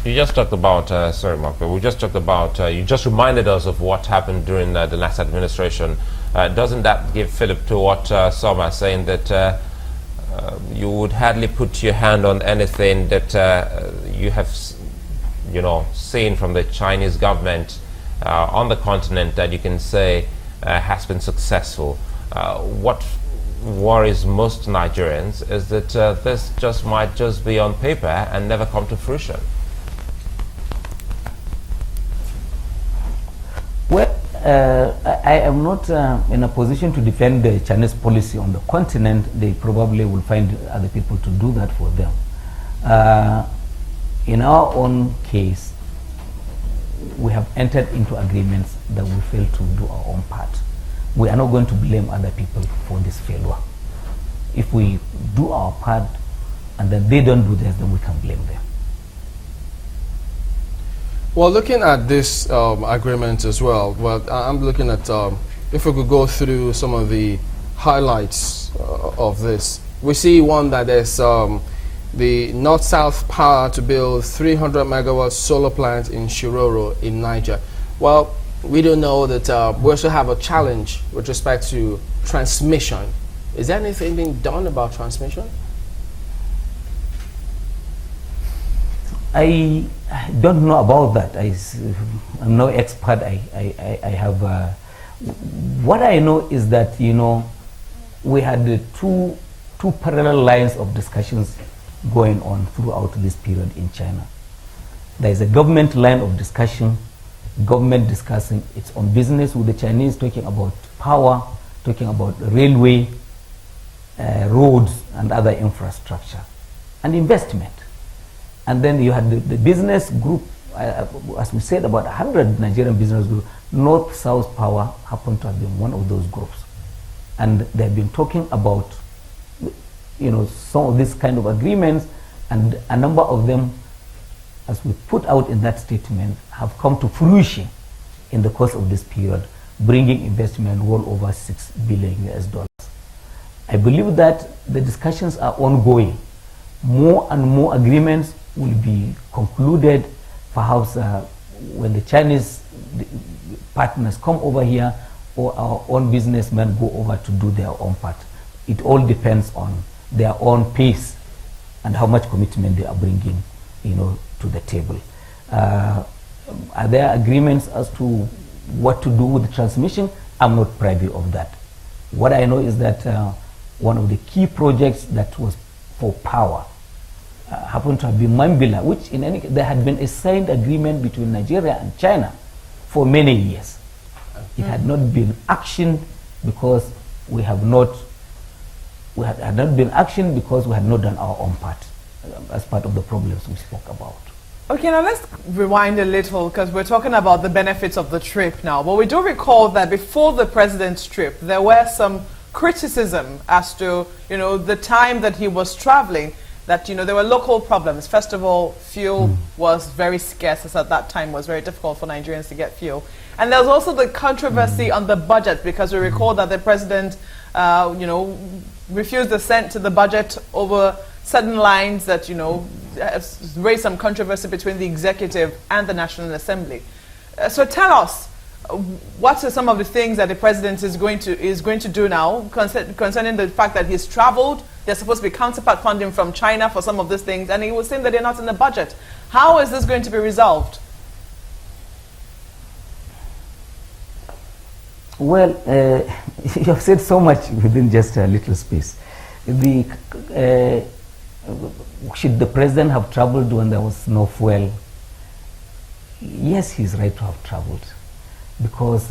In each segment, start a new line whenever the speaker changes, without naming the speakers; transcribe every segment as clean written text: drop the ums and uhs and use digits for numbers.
You just talked about, sorry, Mark, but we just talked about, you just reminded us of what happened during the last administration. Doesn't that give fillip to what some are saying, that you would hardly put your hand on anything that you have, seen from the Chinese government on the continent that you can say has been successful? What worries most Nigerians is that this just might just be on paper and never come to fruition.
Well, I am not in a position to defend the Chinese policy on the continent. They probably will find other people to do that for them. In our own case, we have entered into agreements that we fail to do our own part. We are not going to blame other people for this failure. If we do our part and then they don't do this, then we can blame them.
Well, looking at this agreement as well, I'm looking at, if we could go through some of the highlights of this. We see one that is the North-South power to build 300 megawatt solar plant in Shiroro in Niger. Well, we don't know that we also have a challenge with respect to transmission. Is there anything being done about transmission?
I don't know about that. I'm no expert. I have. What I know is that we had two parallel lines of discussions going on throughout this period in China. There is a government line of discussion, government discussing its own business with the Chinese, talking about power, talking about railway, roads, and other infrastructure, and investment. And then you had the business group, as we said, about 100 Nigerian business groups. North-South Power happened to have been one of those groups. And they've been talking about, some of these kind of agreements, and a number of them, as we put out in that statement, have come to fruition in the course of this period, bringing investment well over $6 billion. I believe that the discussions are ongoing. More and more agreements will be concluded, perhaps when the Chinese partners come over here or our own businessmen go over to do their own part. It all depends on their own pace and how much commitment they are bringing, to the table. Are there agreements as to what to do with the transmission? I'm not privy of that. What I know is that one of the key projects that was for power happened to have been Mambila, which there had been a signed agreement between Nigeria and China for many years. It had not been actioned because we had not been actioned because we had not done our own part as part of the problems we spoke about.
Okay, now let's rewind a little, because we're talking about the benefits of the trip now. But we do recall that before the president's trip, there were some criticism as to, the time that he was traveling, that, there were local problems. First of all, fuel was very scarce, as at that time was very difficult for Nigerians to get fuel. And there was also the controversy on the budget, because we recall that the president, refused assent to the budget over certain lines that, raised some controversy between the executive and the National Assembly. So tell us, what are some of the things that the president is going to do now concerning the fact that he's traveled? There's supposed to be counterpart funding from China for some of these things, and he was saying that they're not in the budget. How is this going to be resolved?
Well, you have said so much within just a little space. Should the president have traveled when there was no fuel? Yes, he's right to have traveled, because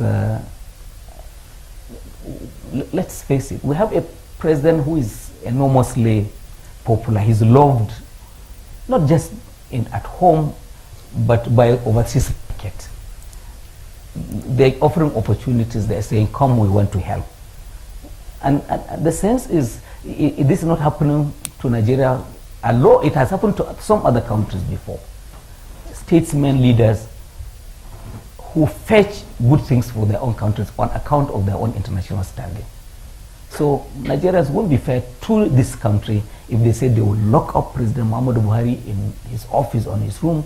let's face it, we have a president who is enormously popular. He's loved not just at home, but by overseas market. They're offering opportunities. They're saying, come, we want to help. And the sense is, this is not happening to Nigeria alone. It has happened to some other countries before. Statesmen, leaders who fetch good things for their own countries on account of their own international standing. So Nigerians won't be fair to this country if they say they will lock up President Muhammadu Buhari in his office, on his room,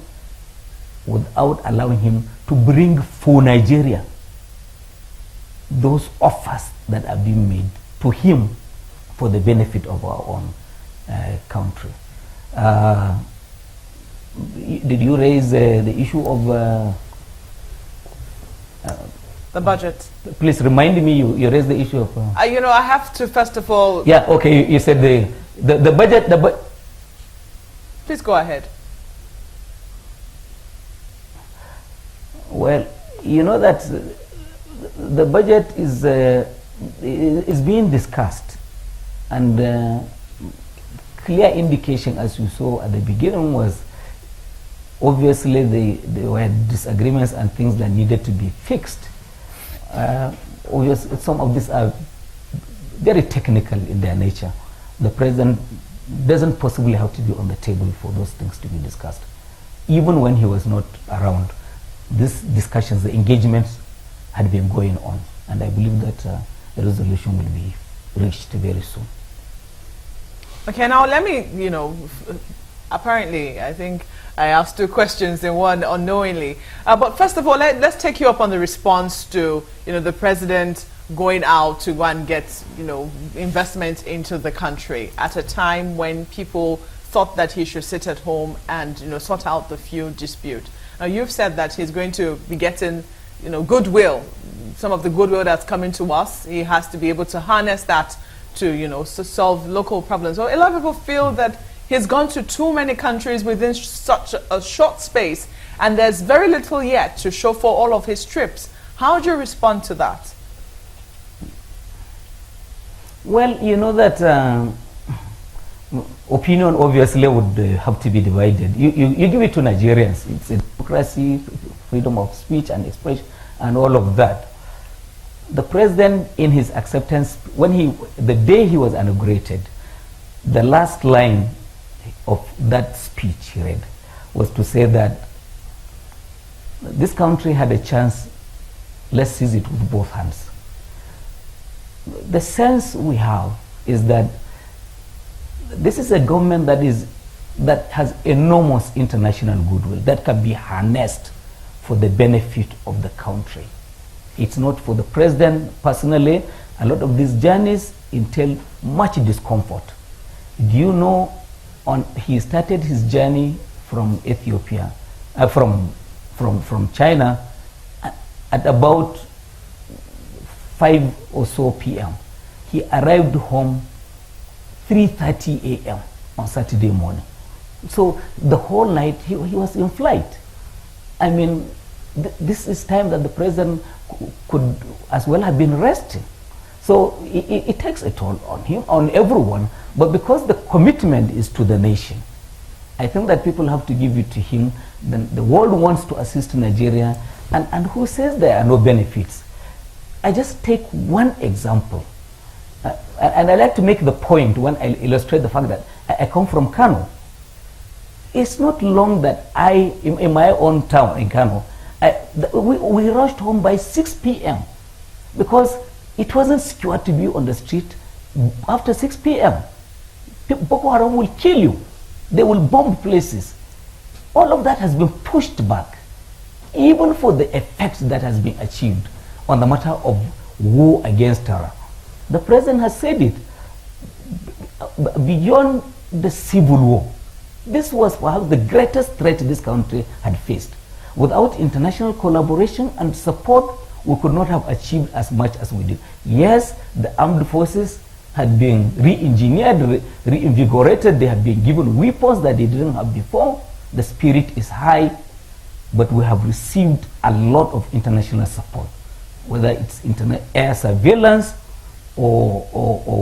without allowing him to bring for Nigeria those offers that are being made to him for the benefit of our own country. Did you raise the issue of
the budget?
Please remind me, you raised the issue of...
you know, I have to first of all...
Yeah, okay, you said the budget...
Please go ahead.
Well, you know that the budget is being discussed, and clear indication, as you saw at the beginning, was obviously there were disagreements and things that needed to be fixed. Obviously, some of these are very technical in their nature. The president doesn't possibly have to be on the table for those things to be discussed. Even when he was not around, these discussions, the engagements had been going on, and I believe that the resolution will be reached very soon.
Okay, now let me, you know, apparently I think I asked two questions in one unknowingly. But first of all, let's take you up on the response to, you know, the president going out to go and get, you know, investment into the country at a time when people thought that he should sit at home and, you know, sort out the fuel dispute. Now, you've said that he's going to be getting, you know, goodwill, some of the goodwill that's coming to us. He has to be able to harness that to, you know, to solve local problems. So a lot of people feel that he's gone to too many countries within such a short space, and there's very little yet to show for all of his trips. How do you respond to that? Well,
you know that opinion obviously would have to be divided. You give it to Nigerians. It's a democracy, freedom of speech and expression, and all of that. The president, in his acceptance, the day he was inaugurated, the last line of that speech he read was to say that this country had a chance, let's seize it with both hands. The sense we have is that this is a government that has enormous international goodwill that can be harnessed for the benefit of the country. It's not for the president personally. A lot of these journeys entail much discomfort. Do you know, he started his journey from Ethiopia, from China at about 5 or so p.m. He arrived home 3:30 a.m. on Saturday morning. So the whole night he was in flight. I mean, this is time that the president could as well have been resting. So it takes a toll on him, on everyone, but because the commitment is to the nation, I think that people have to give it to him. Then the world wants to assist Nigeria, and who says there are no benefits? I just take one example, and I like to make the point when I illustrate the fact that I come from Kano. It's not long that in my own town in Kano, we rushed home by 6 p.m. because it wasn't secure to be on the street after 6 p.m. Boko Haram will kill you. They will bomb places. All of that has been pushed back, even for the effect that has been achieved on the matter of war against terror. The president has said it. Beyond the civil war, this was perhaps the greatest threat this country had faced. Without international collaboration and support, we could not have achieved as much as we did. Yes, the armed forces had been re-engineered, reinvigorated. They have been given weapons that they didn't have before. The spirit is high, but we have received a lot of international support, whether it's air surveillance or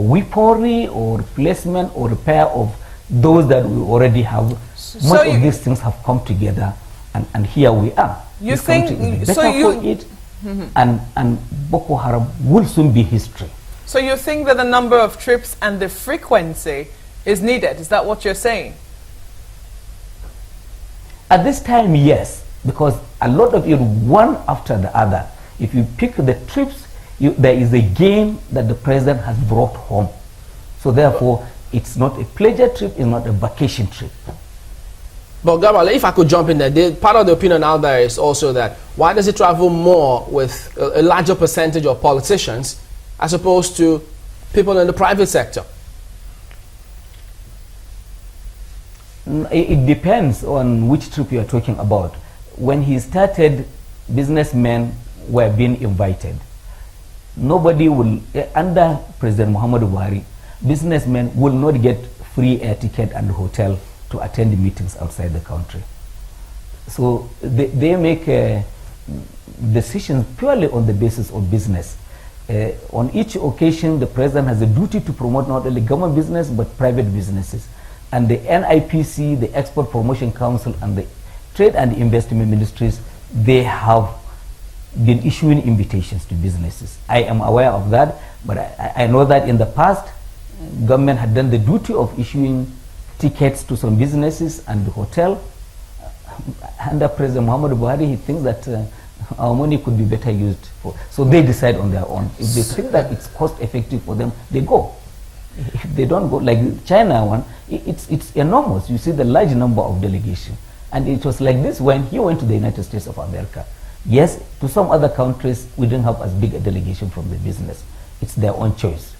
weaponry or replacement or repair of those that we already have. Most of these things have come together, and here we are.
You think
for it, and Boko Haram will soon be history.
So you think that the number of trips and the frequency is needed? Is that what you're saying?
At this time, yes, because a lot of it, one after the other. If you pick the trips, there is a gain that the president has brought home. So therefore, it's not a pleasure trip, it's not a vacation trip.
But Garba, if I could jump in there, part of the opinion out there is also that why does it travel more with a larger percentage of politicians as opposed to people in the private sector?
It depends on which trip you are talking about. When he started, businessmen were being invited. Nobody will, under President Muhammadu Buhari, businessmen will not get free air ticket and hotel to attend meetings outside the country. So they make decisions purely on the basis of business. On each occasion, the president has a duty to promote not only government business but private businesses. And the NIPC, the Export Promotion Council, and the Trade and Investment Ministries, they have been issuing invitations to businesses. I am aware of that, but I know that in the past, government had done the duty of issuing tickets to some businesses and the hotel. Under President Muhammadu Buhari, he thinks that our money could be better used for. So they decide on their own. If they think that it's cost effective for them, they go. If they don't go, like China one, it's enormous. You see the large number of delegation. And it was like this when he went to the United States of America. Yes, to some other countries, we didn't have as big a delegation from the business. It's their own choice.